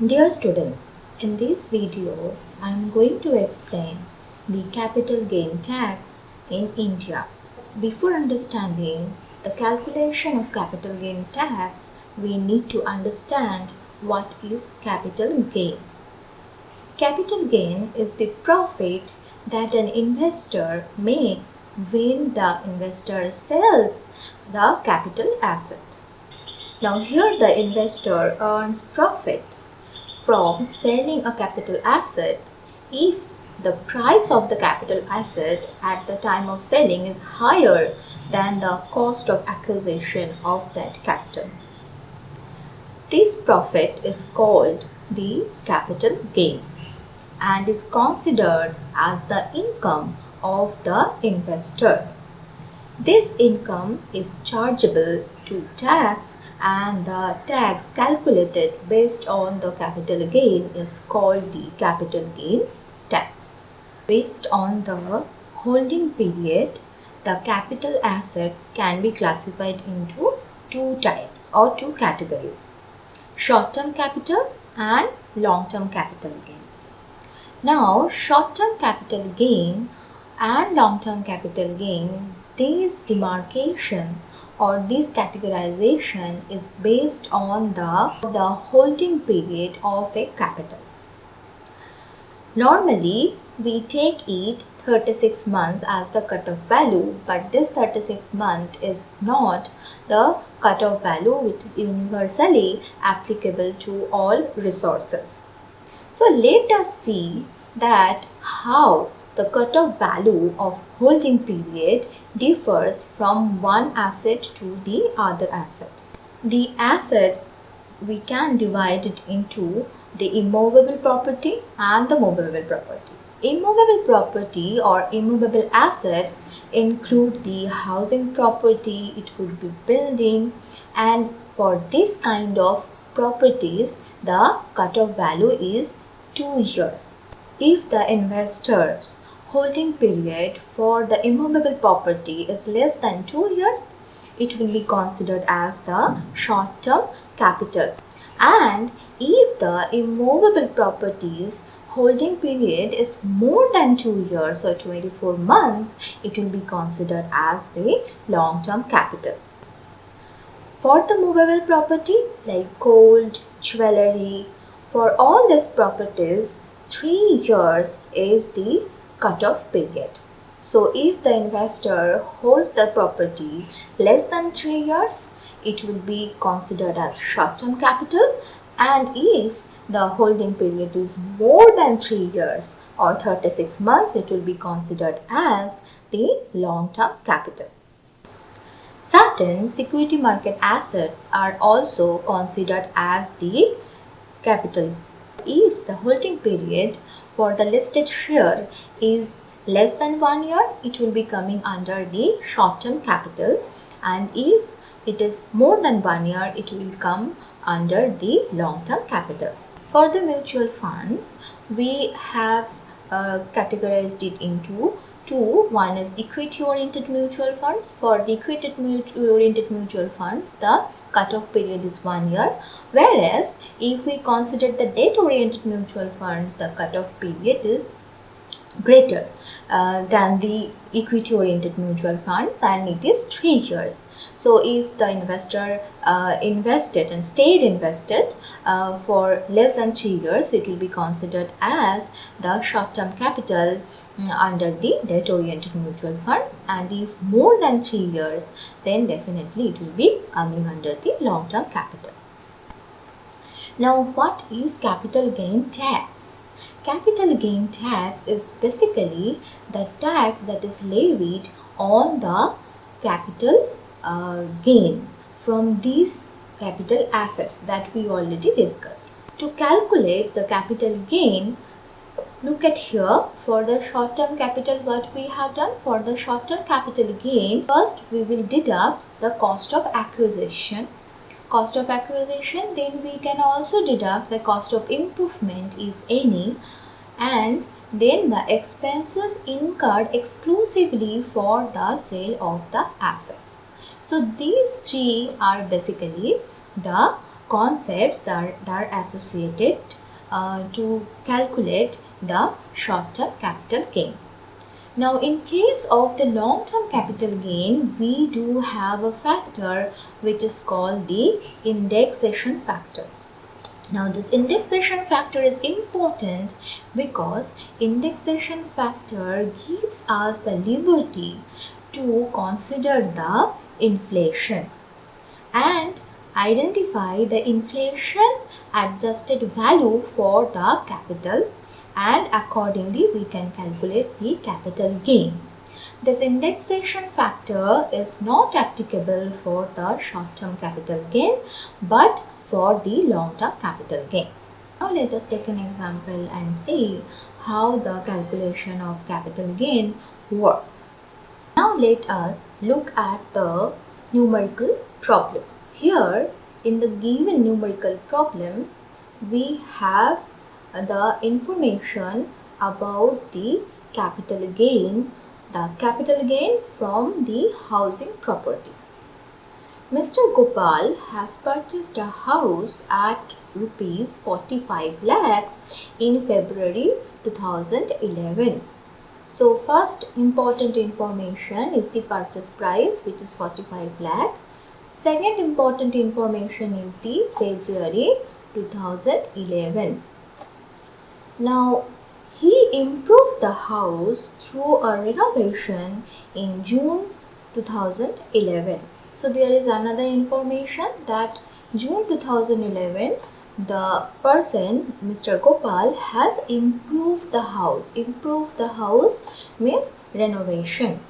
Dear students, in this video, I am going to explain the capital gain tax in India. Before understanding the calculation of capital gain tax, we need to understand what is capital gain. Capital gain is the profit that an investor makes when the investor sells the capital asset. Now here the investor earns profit from selling a capital asset if the price of the capital asset at the time of selling is higher than the cost of acquisition of that capital. This profit is called the capital gain and is considered as the income of the investor. This income is chargeable to tax, and the tax calculated based on the capital gain is called the capital gain tax. Based on the holding period, the capital assets can be classified into two types or two categories: short-term capital and long-term capital gain. Now, short-term capital gain and long-term capital gain, this demarcation or this categorization is based on the holding period of a capital. Normally, we take it 36 months as the cutoff value, but this 36 month is not the cutoff value which is universally applicable to all resources. So let us see that how the cutoff value of holding period differs from one asset to the other asset. The assets, we can divide it into the immovable property and the movable property. Immovable property or immovable assets include the housing property, it could be building, and for this kind of properties, the cutoff value is 2 years. If the investor's holding period for the immovable property is less than 2 years, it will be considered as the short-term capital. And if the immovable property's holding period is more than 2 years or 24 months, it will be considered as the long-term capital. For the movable property like gold, jewelry, for all these properties, 3 years is the cutoff period. So if the investor holds the property less than 3 years, it will be considered as short-term capital, and if the holding period is more than 3 years or 36 months, it will be considered as the long-term capital. Certain security market assets are also considered as the capital. If the holding period for the listed share is less than 1 year, it will be coming under the short-term capital, and if it is more than 1 year, it will come under the long-term capital. For the mutual funds, we have categorized it into two. One is equity oriented mutual funds. For the equity oriented mutual funds, the cutoff period is 1 year, whereas if we consider the debt oriented mutual funds, the cutoff period is greater than the equity oriented mutual funds, and it is 3 years. So if the investor invested and stayed invested for less than 3 years, it will be considered as the short term capital under the debt oriented mutual funds, and if more than 3 years, then definitely it will be coming under the long term capital. Now, what is capital gain tax? Capital gain tax is basically the tax that is levied on the capital gain from these capital assets that we already discussed. To calculate the capital gain, look at here. For the short-term capital, what we have done for the short-term capital gain, first we will deduct the cost of acquisition. Then we can also deduct the cost of improvement if any, and then the expenses incurred exclusively for the sale of the assets. So these three are basically the concepts that are associated to calculate the short-term capital gain. Now, in case of the long-term capital gain, we do have a factor which is called the indexation factor. Now, this indexation factor is important because indexation factor gives us the liberty to consider the inflation and identify the inflation adjusted value for the capital, and accordingly we can calculate the capital gain. This indexation factor is not applicable for the short-term capital gain but for the long-term capital gain. Now let us take an example and see how the calculation of capital gain works. Now let us look at the numerical problem. Here in the given numerical problem, we have the information about the capital gain from the housing property. Mr. Gopal has purchased a house at rupees 45 lakhs in February 2011. So first important information is the purchase price, which is 45 lakh. Second important information is the February 2011. Now he improved the house through a renovation in June 2011. So there is another information that June 2011 the person Mr. Gopal has improved the house. Improved the house means renovation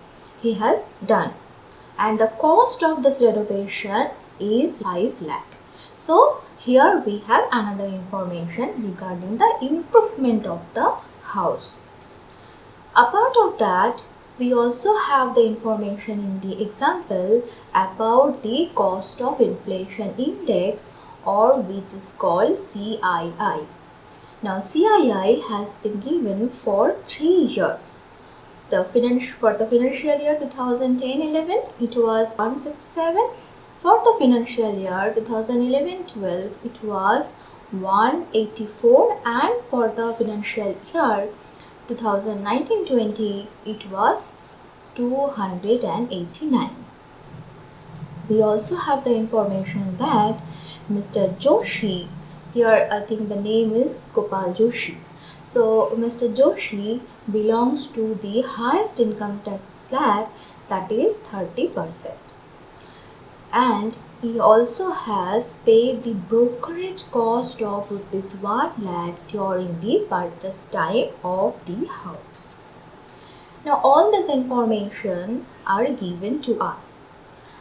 he has done, and the cost of this renovation is 5 lakh. So here we have another information regarding the improvement of the house. Apart of that, we also have the information in the example about the cost of inflation index, or which is called CII. Now CII has been given for 3 years. For the financial year 2010-11 it was 167. For the financial year 2011-12 it was 184, and for the financial year 2019-20 it was 289. We also have the information that Mr. Joshi, here I think the name is Gopal Joshi. So Mr. Joshi belongs to the highest income tax slab, that is 30%. And he also has paid the brokerage cost of rupees 1 lakh during the purchase time of the house. Now all this information are given to us.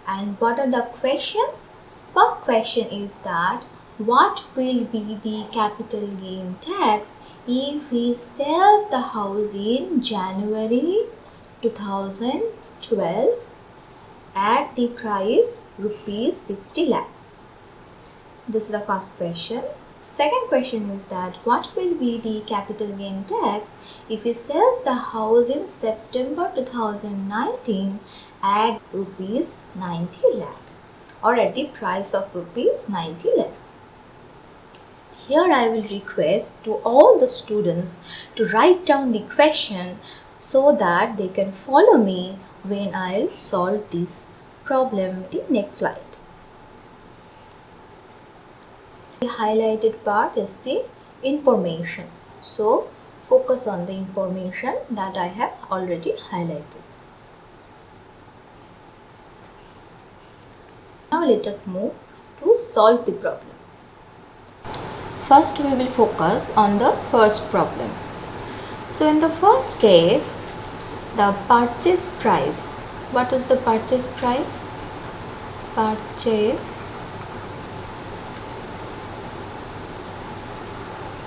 And what are the questions? First question is that what will be the capital gain tax if he sells the house in January 2012 at the price rupees 60 lakhs? This is the first question. Second question is that what will be the capital gain tax if he sells the house in September 2019 at rupees 90 lakh, or at the price of rupees 90 lakhs. Here I will request to all the students to write down the question so that they can follow me when I'll solve this problem. The next slide. The highlighted part is the information. So focus on the information that I have already highlighted. Now let us move to solve the problem. First we will focus on the first problem. So in the first case, the purchase price. What is the purchase price? Purchase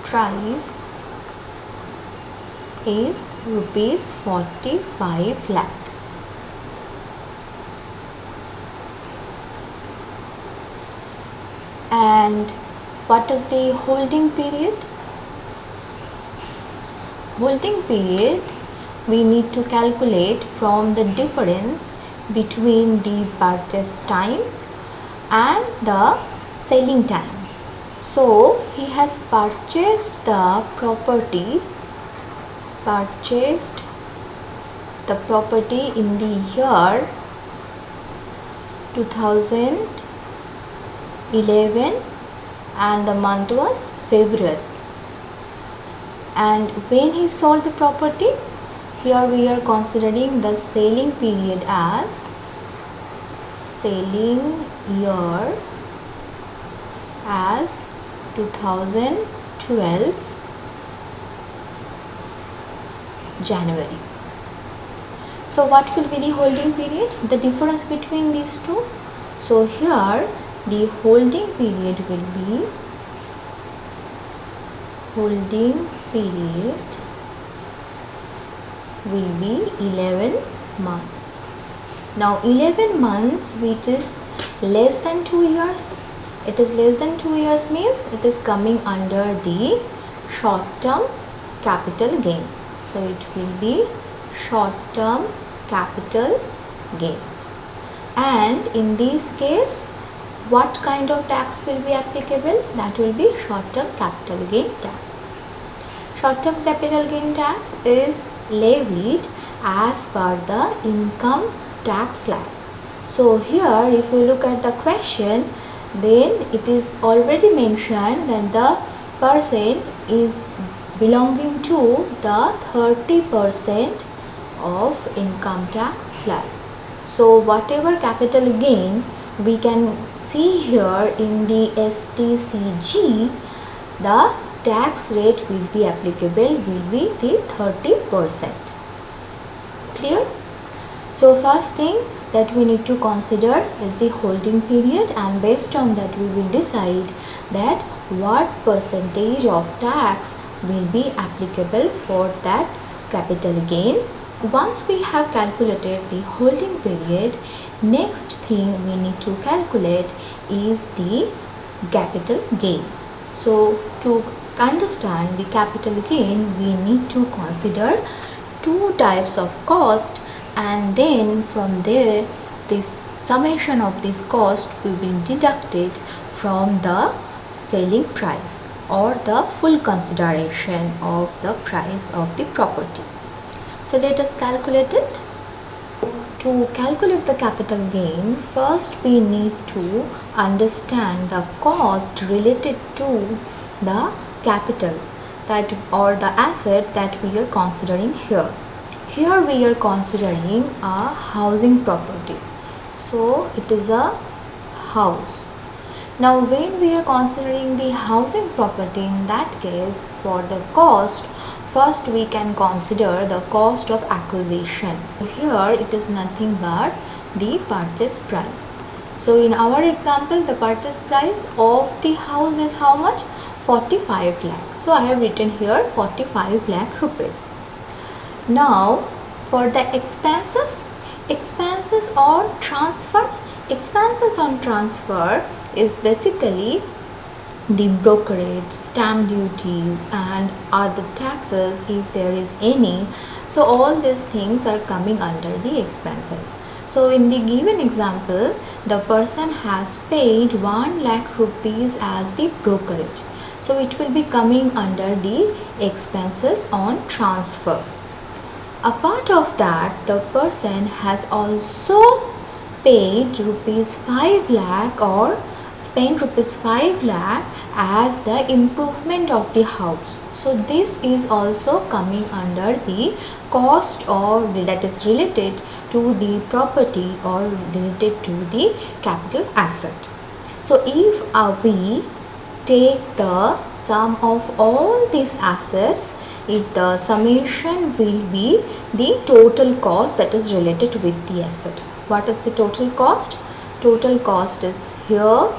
price is rupees 45 lakh. And what is the holding period? Holding period we need to calculate from the difference between the purchase time and the selling time. So he has purchased the property in the year 2011 and the month was February. And when he sold the property, here we are considering the selling period as selling year as 2012 January. So what will be the holding period? The difference between these two. So here the holding period will be 11 months. Now 11 months, which is less than 2 years. It is less than 2 years means it is coming under the short term capital gain. So it will be short term capital gain. And in this case, what kind of tax will be applicable? That will be short term capital gain tax. Short term capital gain tax is levied as per the income tax slab. So here if you look at the question, then it is already mentioned that the person is belonging to the 30% of income tax slab. So whatever capital gain we can see here in the STCG, the tax rate will be applicable will be the 30%. Clear? So first thing that we need to consider is the holding period, and based on that we will decide that what percentage of tax will be applicable for that capital gain. Once we have calculated the holding period, next thing we need to calculate is the capital gain. So to understand the capital gain, we need to consider two types of cost, and then from there this summation of this cost will be deducted from the selling price or the full consideration of the price of the property. So let us calculate it. To calculate the capital gain, first we need to understand the cost related to the capital that or the asset that we are considering here. Here we are considering a housing property. So it is a house. Now when we are considering the housing property, in that case for the cost, first we can consider the cost of acquisition. Here it is nothing but the purchase price. So in our example, the purchase price of the house is how much? 45 lakh. So I have written here 45 lakh rupees. Now for the expenses on transfer. Expenses on transfer is basically the brokerage, stamp duties and other taxes if there is any. So all these things are coming under the expenses. So in the given example, the person has paid 1 lakh rupees as the brokerage. So it will be coming under the expenses on transfer. Apart of that, the person has also paid rupees 5 lakh or spent rupees 5 lakh as the improvement of the house. So this is also coming under the cost or that is related to the property or related to the capital asset. So if we take the sum of all these assets, the summation will be the total cost that is related with the asset. What is the total cost? Total cost is here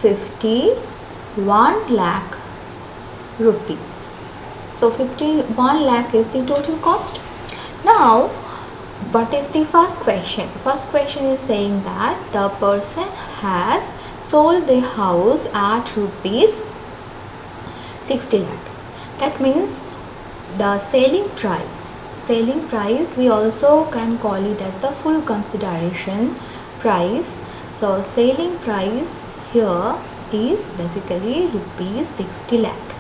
51 lakh rupees. So 51 lakh is the total cost. Now what is the first question? First question is saying that the person has sold the house at rupees 60 lakh. That means the selling price we also can call it as the full consideration price. So selling price here is basically rupees 60 lakh.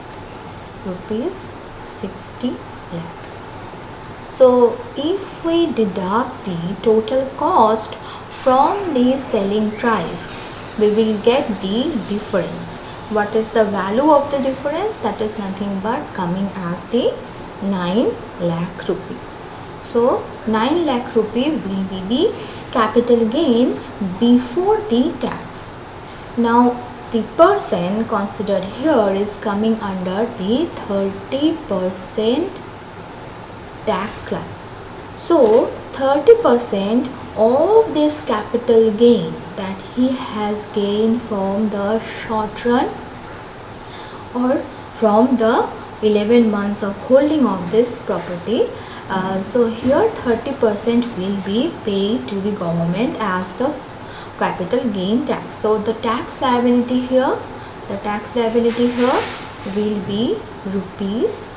Rupees 60 lakh. So if we deduct the total cost from the selling price, we will get the difference. What is the value of the difference? That is nothing but coming as the 9 lakh rupee. So 9 lakh rupee will be the capital gain before the tax. Now the person considered here is coming under the 30% tax slab. So 30% of this capital gain that he has gained from the short run or from the 11 months of holding of this property, so here 30% will be paid to the government as the capital gain tax. So the tax liability here will be rupees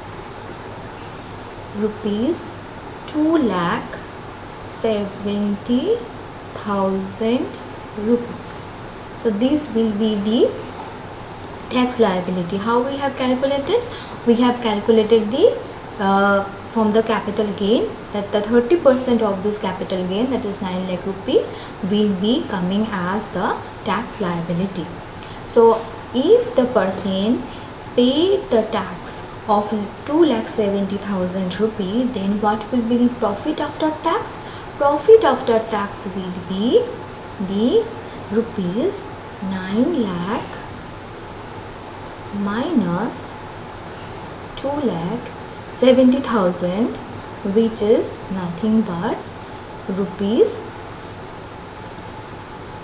2,70,000 rupees. So this will be the tax liability. How we have calculated? We have calculated the from the capital gain, that the 30% of this capital gain, that is 9 lakh rupee, will be coming as the tax liability. So if the person paid the tax of 2,70,000 rupee, then what will be the profit after tax? Profit after tax will be the rupees 9 lakh minus 2,70,000, which is nothing but rupees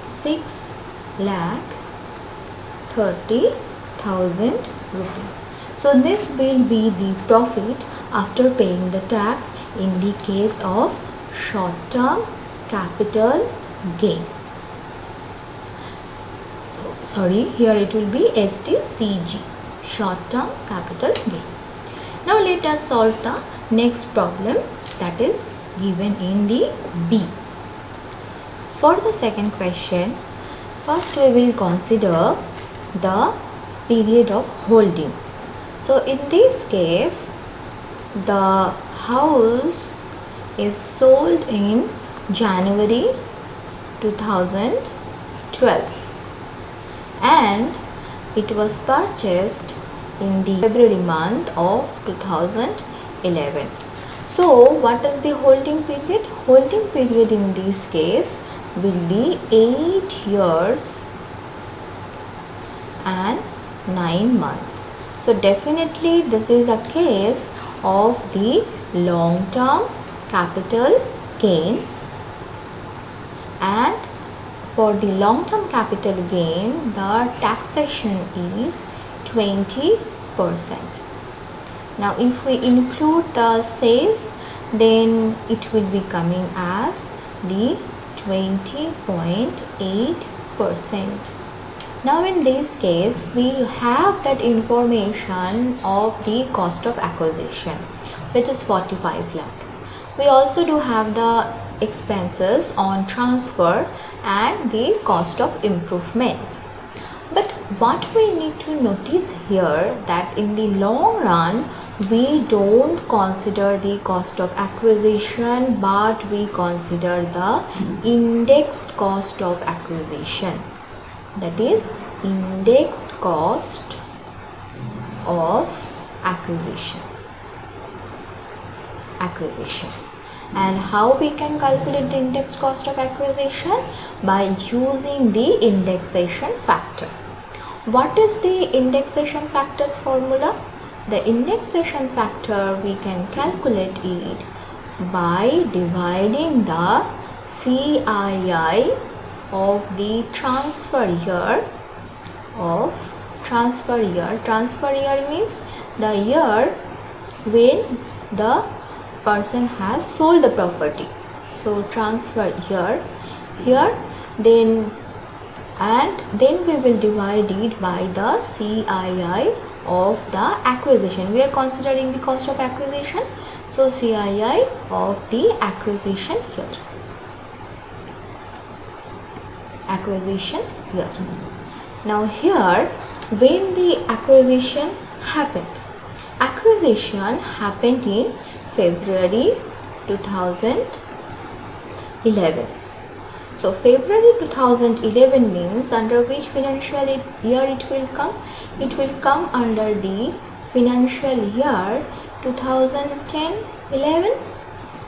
6,30,000 rupees. So this will be the profit after paying the tax in the case of short term capital gain. So sorry, here it will be STCG, short term capital gain. Now let us solve the next problem that is given in the B. For the second question, first we will consider the period of holding. So in this case, the house is sold in January 2012 and it was purchased in the February month of 2011. So what is the holding period? Holding period in this case will be 8 years and 9 months. So definitely this is a case of the long term capital gain, and for the long term capital gain the taxation is 20%. Now if we include the sales, then it will be coming as the 20.8%. Now in this case we have that information of the cost of acquisition, which is 45 lakh. We also do have the expenses on transfer and the cost of improvement. But what we need to notice here, that in the long run we don't consider the cost of acquisition, but we consider the indexed cost of acquisition. That is indexed cost of acquisition. And how we can calculate the indexed cost of acquisition? By using the indexation factor. What is the indexation factor's formula? The indexation factor, we can calculate it by dividing the CII of the transfer year Transfer year means the year when the person has sold the property. So transfer year here, then we will divide it by the CII of the acquisition. We are considering the cost of acquisition, so CII of the acquisition year. Now here, when the acquisition happened? Acquisition happened in February 2011. So February 2011 means under which financial year it will come? It will come under the financial year 2010-11.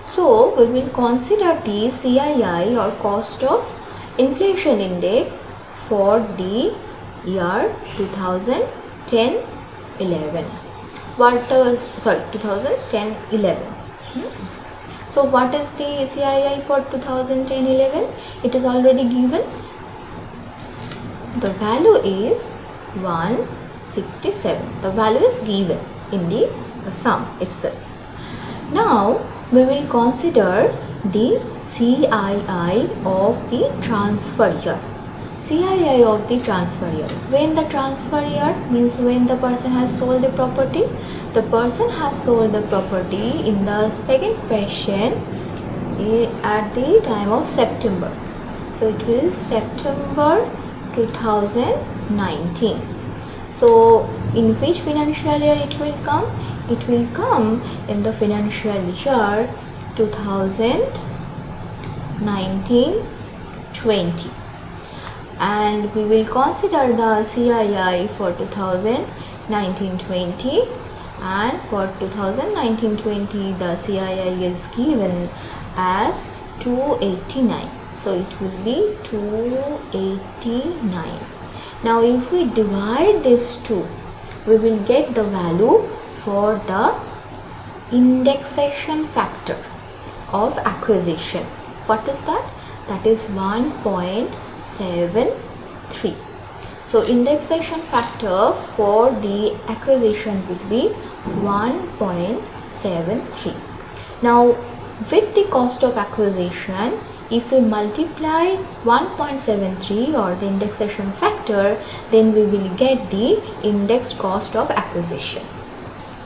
So we will consider the CII or cost of inflation index for the year 2010-11. 2010-11. So what is the CII for 2010-11? It is already given. The value is 167. The value is given in the sum itself. Now we will consider the CII of the transfer year. CII of the transfer year. When the transfer year means when the person has sold the property. The person has sold the property in the second question at the time of September. So it will September 2019. So in which financial year it will come? It will come in the financial year 2019-20. And we will consider the CII for 2019-20, and for 2019-20 the CII is given as 289. So it will be 289. Now if we divide this two, we will get the value for the indexation factor of acquisition. What is that? That is 1.73. So indexation factor for the acquisition will be 1.73. Now with the cost of acquisition, if we multiply 1.73 or the indexation factor, then we will get the indexed cost of acquisition.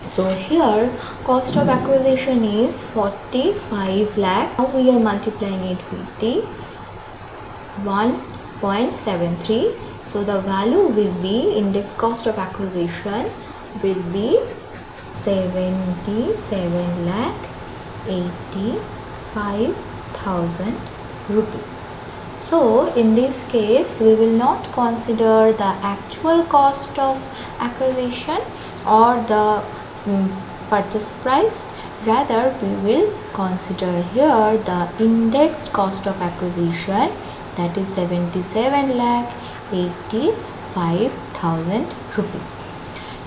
So here cost of acquisition is 45 lakh. Now we are multiplying it with the 1.73. So the value will be, index cost of acquisition will be 77 lakh 85,000 rupees. So in this case we will not consider the actual cost of acquisition or the purchase price, rather we will consider here the indexed cost of acquisition, that is 77 lakh 85,000 rupees.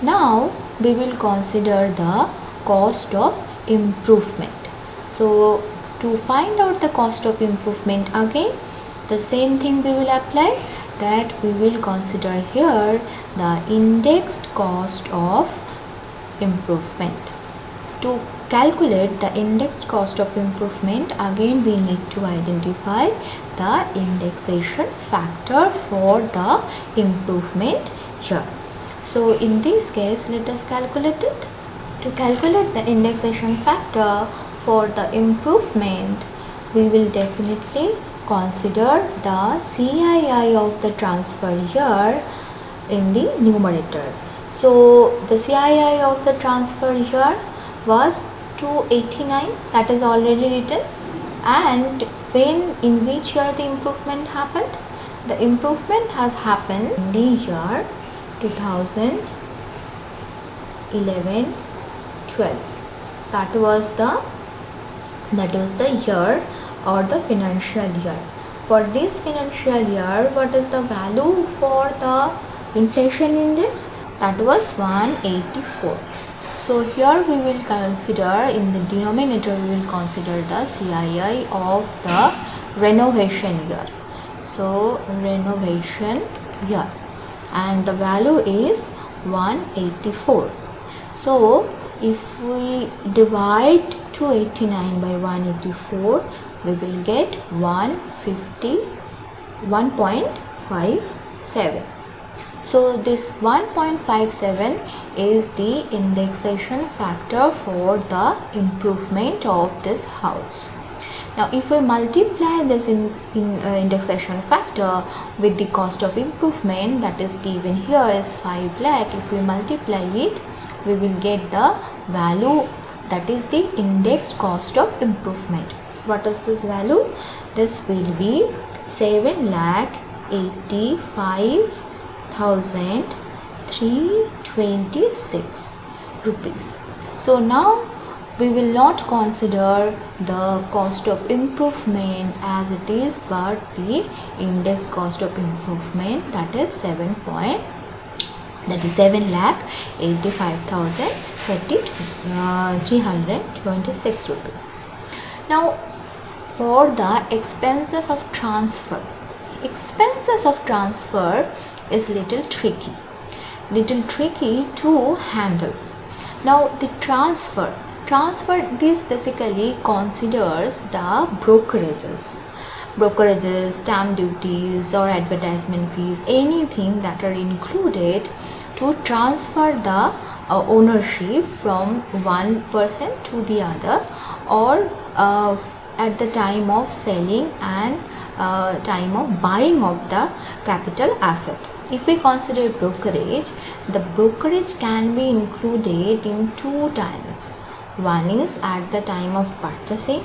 Now we will consider the cost of improvement. So to find out the cost of improvement, again the same thing we will apply, that we will consider here the indexed cost of improvement. To calculate the indexed cost of improvement, again we need to identify the indexation factor for the improvement here. So in this case, let us calculate it. To calculate the indexation factor for the improvement, we will definitely consider the CII of the transfer year in the numerator. So the CII of the transfer year was 289, that is already written. And when, in which year the improvement happened? The improvement has happened in the year 2011-12. That was the year or the financial year. For this financial year, what is the value for the inflation index? That was 184. So here we will consider, in the denominator we will consider the CII of the renovation year. So renovation year, and the value is 184. So if we divide 289 by 184, we will get 1.57. So this 1.57 is the indexation factor for the improvement of this house. Now if we multiply this indexation factor with the cost of improvement that is given here is 5 lakh, if we multiply it, we will get the value that is the indexed cost of improvement. What is this value? This will be 7,85,326 rupees. So now we will not consider the cost of improvement as it is, but the index cost of improvement, that is 7,85,326 rupees. Now for the expenses of transfer is little tricky to handle. Now the transfer this basically considers the brokerages, stamp duties or advertisement fees, anything that are included to transfer the ownership from one person to the other, or at the time of selling and time of buying of the capital asset. If we consider brokerage, the brokerage can be included in 2 times. One is at the time of purchasing,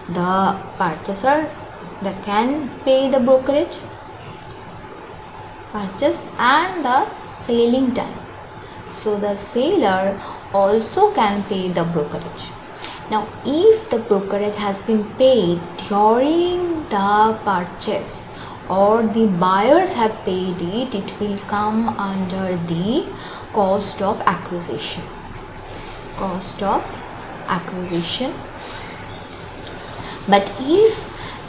the purchaser that can pay the brokerage purchase, and the selling time. So the seller also can pay the brokerage. Now if the brokerage has been paid during the purchase or the buyers have paid it, it will come under the cost of acquisition. But if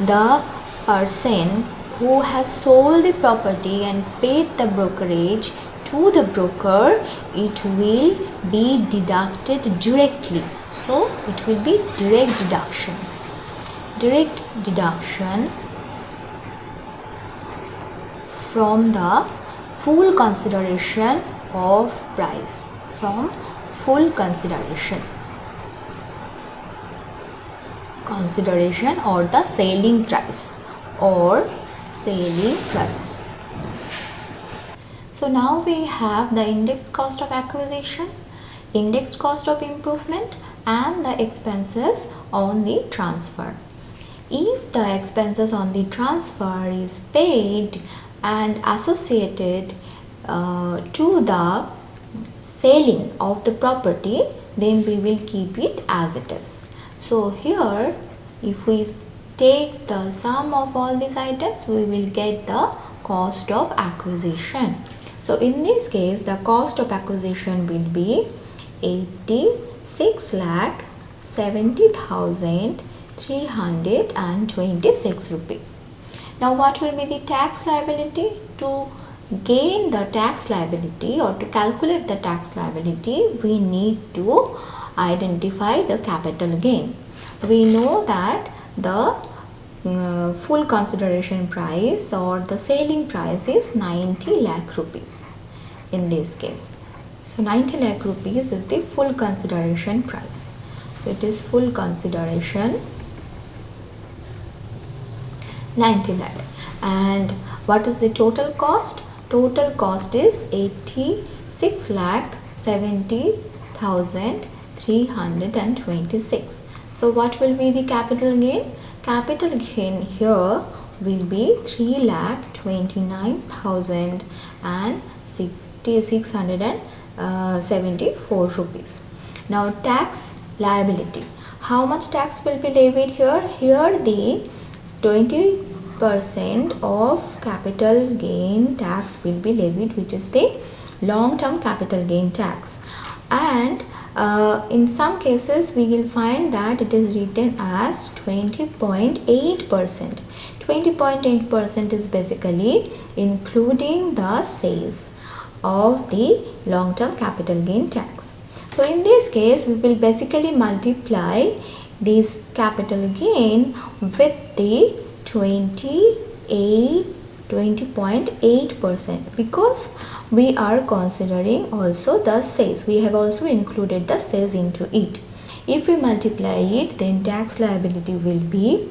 the person who has sold the property and paid the brokerage to the broker, it will be deducted directly. So it will be direct deduction from the full consideration of price, or the selling price So now we have the index cost of acquisition, index cost of improvement, and the expenses on the transfer. If the expenses on the transfer is paid and associated to the selling of the property, then we will keep it as it is. So here if we take the sum of all these items, we will get the cost of acquisition. So in this case, the cost of acquisition will be 86,70,326 rupees. Now what will be the tax liability? To gain the tax liability or to calculate the tax liability, we need to identify the capital gain. We know that the full consideration price or the selling price is 90 lakh rupees in this case. So 90 lakh rupees is the full consideration price. So it is full consideration 90 lakh. And what is the total cost? Total cost is 86,70,326. So what will be the capital gain? Capital gain here will be 3,29,674 rupees. Now tax liability. How much tax will be levied here? Here the 20% of capital gain tax will be levied, which is the long-term capital gain tax. And in some cases we will find that it is written as 20.8%. 20.8% is basically including the sales of the long-term capital gain tax. So in this case, we will basically multiply this capital gain with the 20.8% because we are considering also the sales. We have also included the sales into it. If we multiply it, then tax liability will be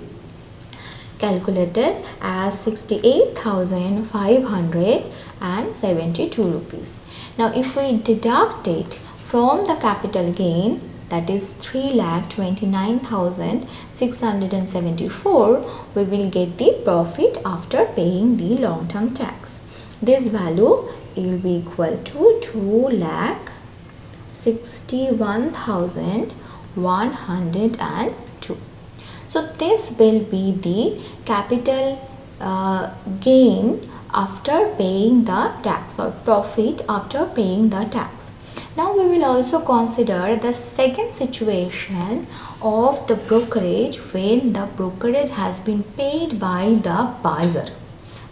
calculated as 68,572 rupees. Now if we deduct it from the capital gain, that is 3,29,674, we will get the profit after paying the long-term tax. This value will be equal to 2,61,102. So this will be the capital gain after paying the tax, or profit after paying the tax. Now we will also consider the second situation of the brokerage when the brokerage has been paid by the buyer.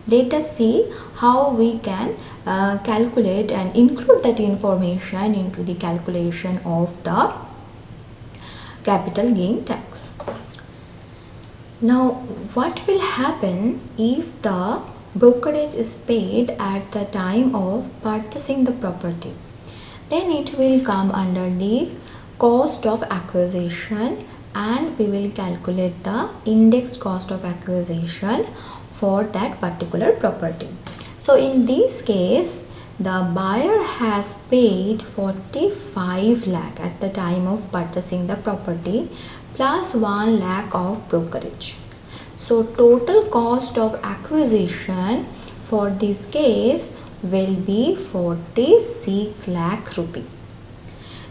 Let us see how we can calculate and include that information into the calculation of the capital gain tax. Now what will happen if the brokerage is paid at the time of purchasing the property? Then it will come under the cost of acquisition, and we will calculate the indexed cost of acquisition for that particular property. So in this case, the buyer has paid 45 lakh at the time of purchasing the property plus 1 lakh of brokerage. So total cost of acquisition for this case will be 46 lakh rupee.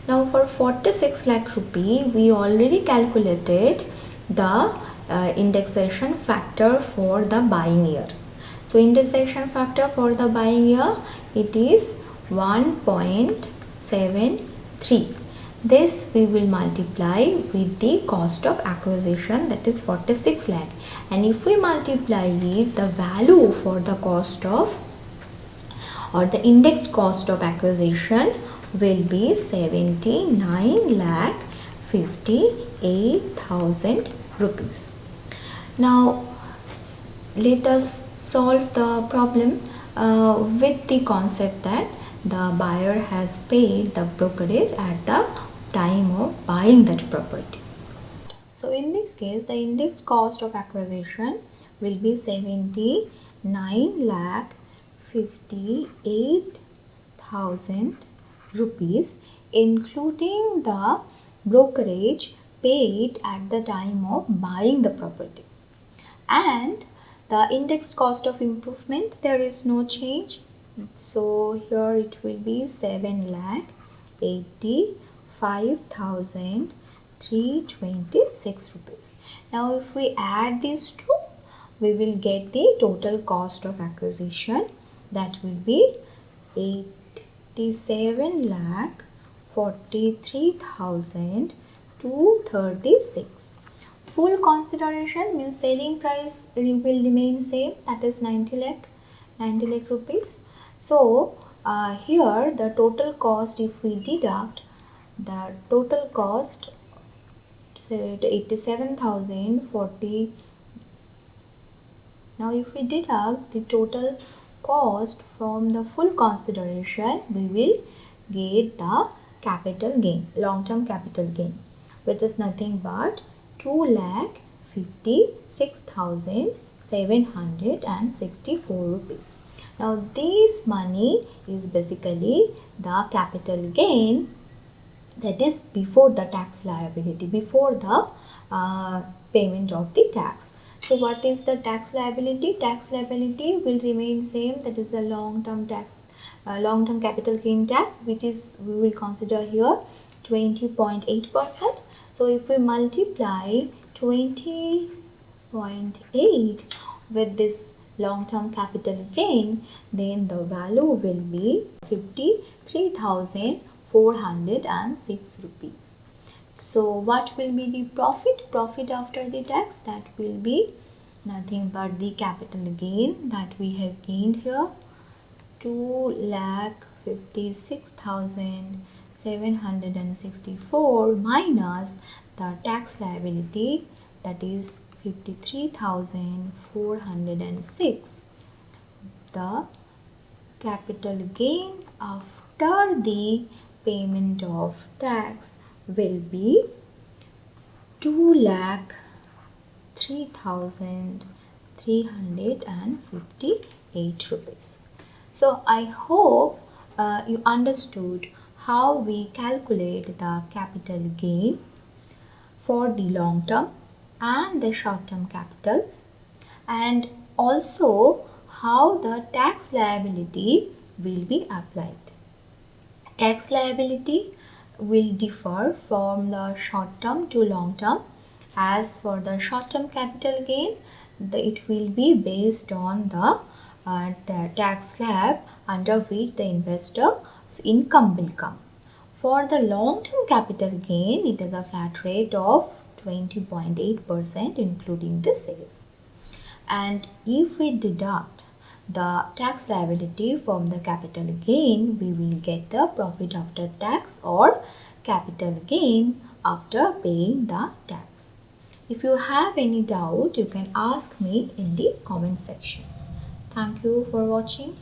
Now for 46 lakh rupee, we already calculated the indexation factor for the buying year. So indexation factor for the buying year, it is 1.73. This we will multiply with the cost of acquisition, that is 46 lakh, and if we multiply it, the value for the cost of, or the indexed cost of acquisition, will be 79,58,000 rupees. Now let us solve the problem with the concept that the buyer has paid the brokerage at the time of buying that property. So in this case, the indexed cost of acquisition will be 79,58,000 rupees, including the brokerage paid at the time of buying the property. And the indexed cost of improvement, there is no change. So here it will be 7,85,326 rupees. Now if we add these two, we will get the total cost of acquisition, that will be 87,43,236. Full consideration means selling price will remain same, that is 90 lakh rupees. So here the total cost, if we deduct the total cost, said 87,040. Now if we deduct the total cost from the full consideration, we will get the capital gain, long-term capital gain, which is nothing but 2,56,764 rupees. Now this money is basically the capital gain, that is before the tax liability, before the payment of the tax. So what is the tax liability? Tax liability will remain same, that is a long-term tax, long-term capital gain tax, which is, we will consider here 20.8%. So if we multiply 20.8 with this long-term capital gain, then the value will be 53,406 rupees. So what will be the profit? Profit after the tax, that will be nothing but the capital gain that we have gained here, 2,56,764 minus the tax liability, that is 53,406. The capital gain after the payment of tax will be 2,03,000 358 rupees. So I hope you understood how we calculate the capital gain for the long term and the short term capitals, and also how the tax liability will be applied. Tax liability will differ from the short term to long term. As for the short term capital gain, it will be based on the tax slab under which the investor's income will come. For the long term capital gain, it is a flat rate of 20.8% including the sales. And if we deduct the tax liability from the capital gain, we will get the profit after tax or capital gain after paying the tax. If you have any doubt, you can ask me in the comment section. Thank you for watching.